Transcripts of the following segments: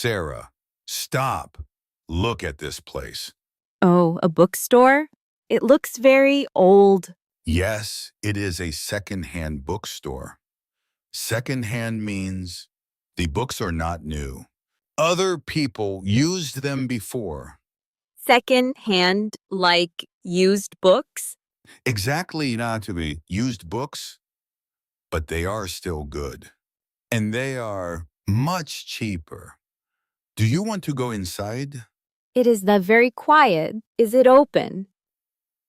Sarah, stop. Look at this place. Oh, a bookstore? It looks very old. Yes, it is a second-hand bookstore. Second-hand means the books are not new. Other people used them before. Second hand, like used books? Exactly not to be used books, but they are still good. And they are much cheaper. Do you want to go inside? It is that very quiet. Is it open?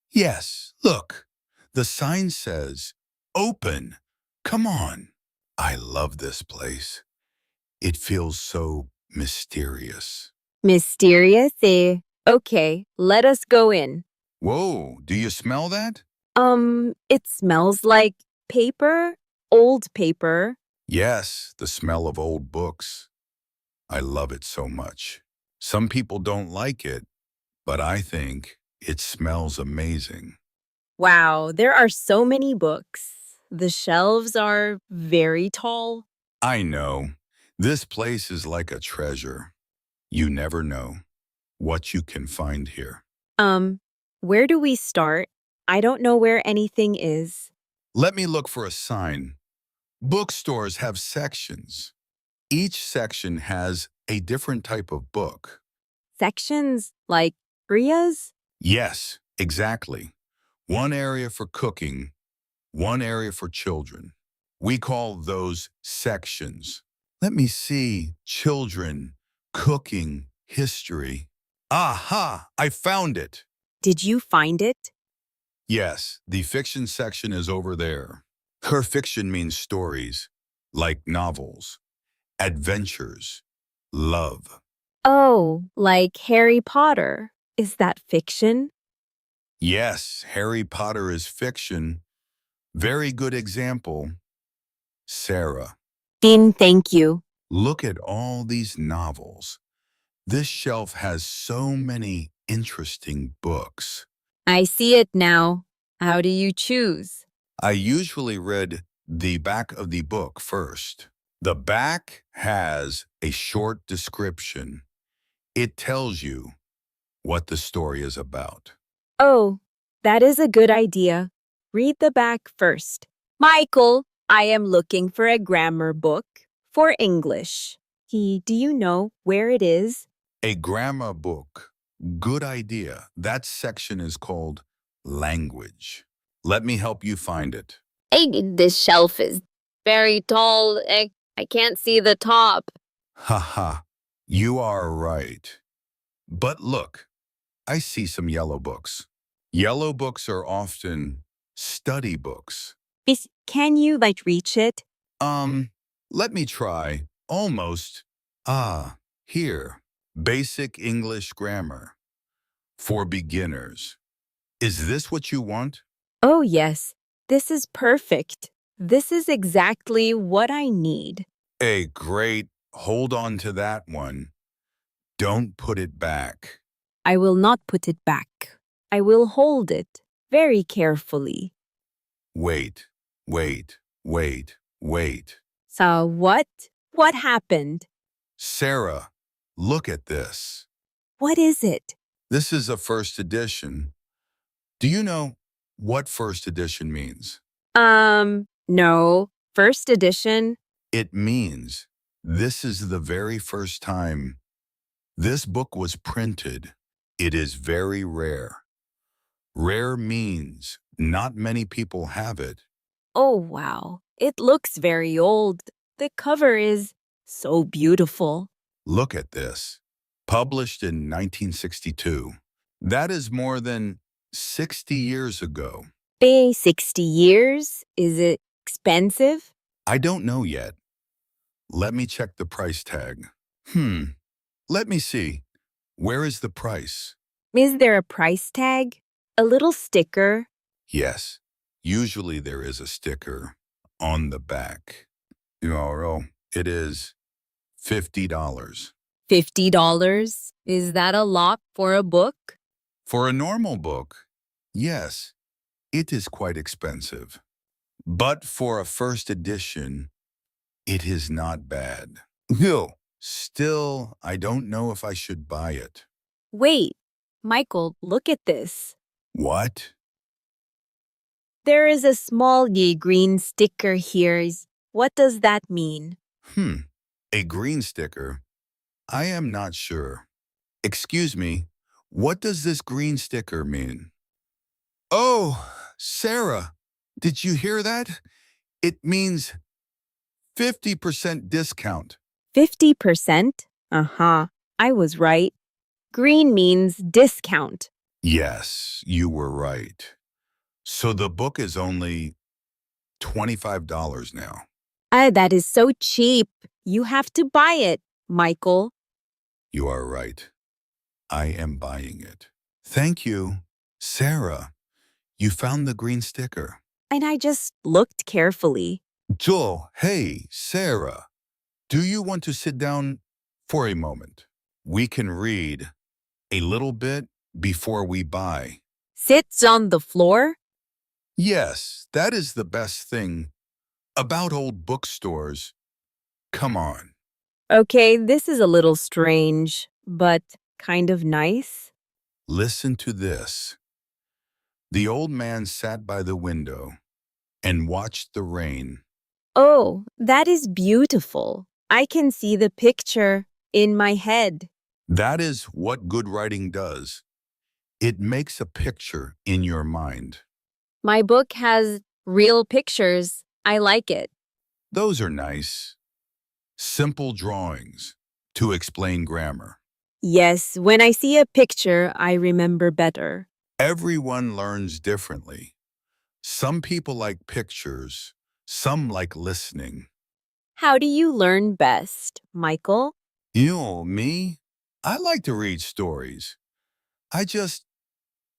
Yes, look. The sign says, open. Come on. I love this place. It feels so mysterious. Mysterious, eh? Okay, let us go in. Whoa, do you smell that? It smells like paper, old paper. Yes, the smell of old books. I love it so much. Some people don't like it, but I think it smells amazing. Wow, there are so many books. The shelves are very tall. I know. This place is like a treasure. You never know what you can find here. Where do we start? I don't know where anything is. Let me look for a sign. Bookstores have sections. Each section has a different type of book. Sections like Priya's? Yes, exactly. One area for cooking, one area for children. We call those sections. Let me see. Children, cooking, history. Aha! I found it. Did you find it? Yes, the fiction section is over there. Her fiction means stories, like novels, adventures, love. Oh, like Harry Potter. Is that fiction? Yes, Harry Potter is fiction. Very good example. Sarah, Dean, thank you. look at all these novels. This shelf has so many interesting books. I see it now. How do you choose? I usually read the back of the book first. The back has a short description. It tells you what the story is about. Oh, that is a good idea. Read the back first. Michael, I am looking for a grammar book for English. Do you know where it is? A grammar book. Good idea. That section is called language. Let me help you find it. Hey, this shelf is very tall. I can't see the top. Haha, you are right. But look, I see some yellow books. Yellow books are often study books. Can you reach it? Let me try. Almost. Ah, here. Basic English grammar for beginners. Is this what you want? Oh, yes. This is perfect. This is exactly what I need. Great. Hold on to that one. Don't put it back. I will not put it back. I will hold it very carefully. Wait, wait, wait, wait. So what? What happened? Sarah, look at this. What is it? This is a first edition. Do you know what first edition means? No. First edition? It means this is the very first time this book was printed. It is very rare. Rare means not many people have it. Oh, wow. It looks very old. The cover is so beautiful. Look at this. Published in 1962. That is more than 60 years ago. Pay 60 years? Is it expensive? I don't know yet. Let me check the price tag. Let me see. Where is the price? Is there a price tag? A little sticker? Yes, usually there is a sticker on the back. It is $50. $50? Is that a lot for a book? For a normal book, yes, it is quite expensive. But for a first edition, it is not bad. No, Still, I don't know if I should buy it. Wait, Michael, look at this. What? There is a small green sticker here. What does that mean? A green sticker? I am not sure. Excuse me, what does this green sticker mean? Oh, Sarah, did you hear that? It means 50% discount. 50%? Uh-huh, I was right. Green means discount. Yes, you were right. So the book is only $25 now. That is so cheap. You have to buy it, Michael. You are right. I am buying it. Thank you. Sarah, you found the green sticker. And I just looked carefully. Joel, hey, Sarah, do you want to sit down for a moment? We can read a little bit before we buy. Sits on the floor? Yes, that is the best thing about old bookstores. Come on. Okay, this is a little strange, but kind of nice. Listen to this. The old man sat by the window and watched the rain. Oh, that is beautiful. I can see the picture in my head. That is what good writing does. It makes a picture in your mind. My book has real pictures. I like it. Those are nice. Simple drawings to explain grammar. Yes, when I see a picture, I remember better. Everyone learns differently. Some people like pictures, some like listening. How do you learn best, Michael? You know, me, I like to read stories. I just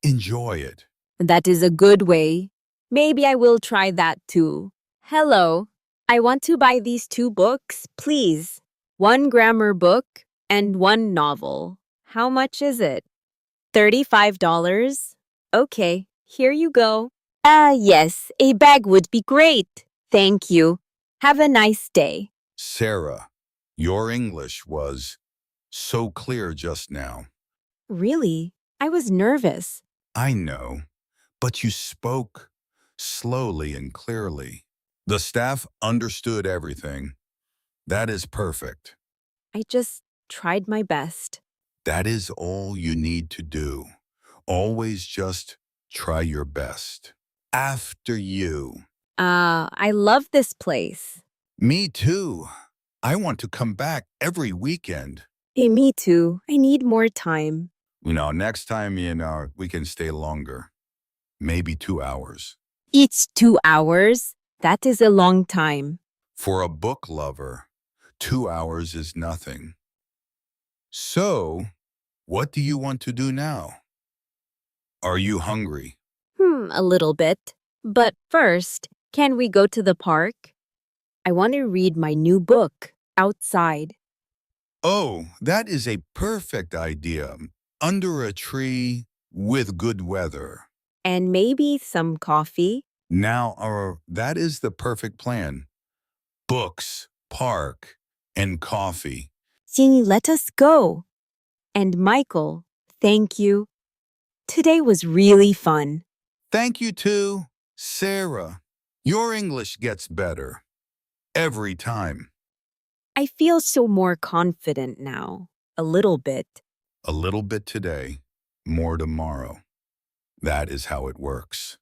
enjoy it. That is a good way. Maybe I will try that too. Hello, I want to buy these two books, please. One grammar book and one novel. How much is it? $35? Okay, here you go. Yes, a bag would be great. Thank you. Have a nice day. Sarah, your English was so clear just now. Really? I was nervous. I know, but you spoke slowly and clearly. The staff understood everything. That is perfect. I just tried my best. That is all you need to do. Always just try your best. After you. I love this place. Me too. I want to come back every weekend. Hey, me too. I need more time. Next time, we can stay longer. Maybe 2 hours. It's 2 hours. That is a long time. For a book lover, 2 hours is nothing. So, what do you want to do now? Are you hungry? A little bit. But first, can we go to the park? I want to read my new book outside. Oh, that is a perfect idea. Under a tree with good weather. And maybe some coffee. Now, that is the perfect plan. Books, park, and coffee. Jenny, let us go. And Michael, thank you. Today was really fun. Thank you too, Sarah. Your English gets better every time. I feel so more confident now. A little bit. A little bit today, more tomorrow. That is how it works.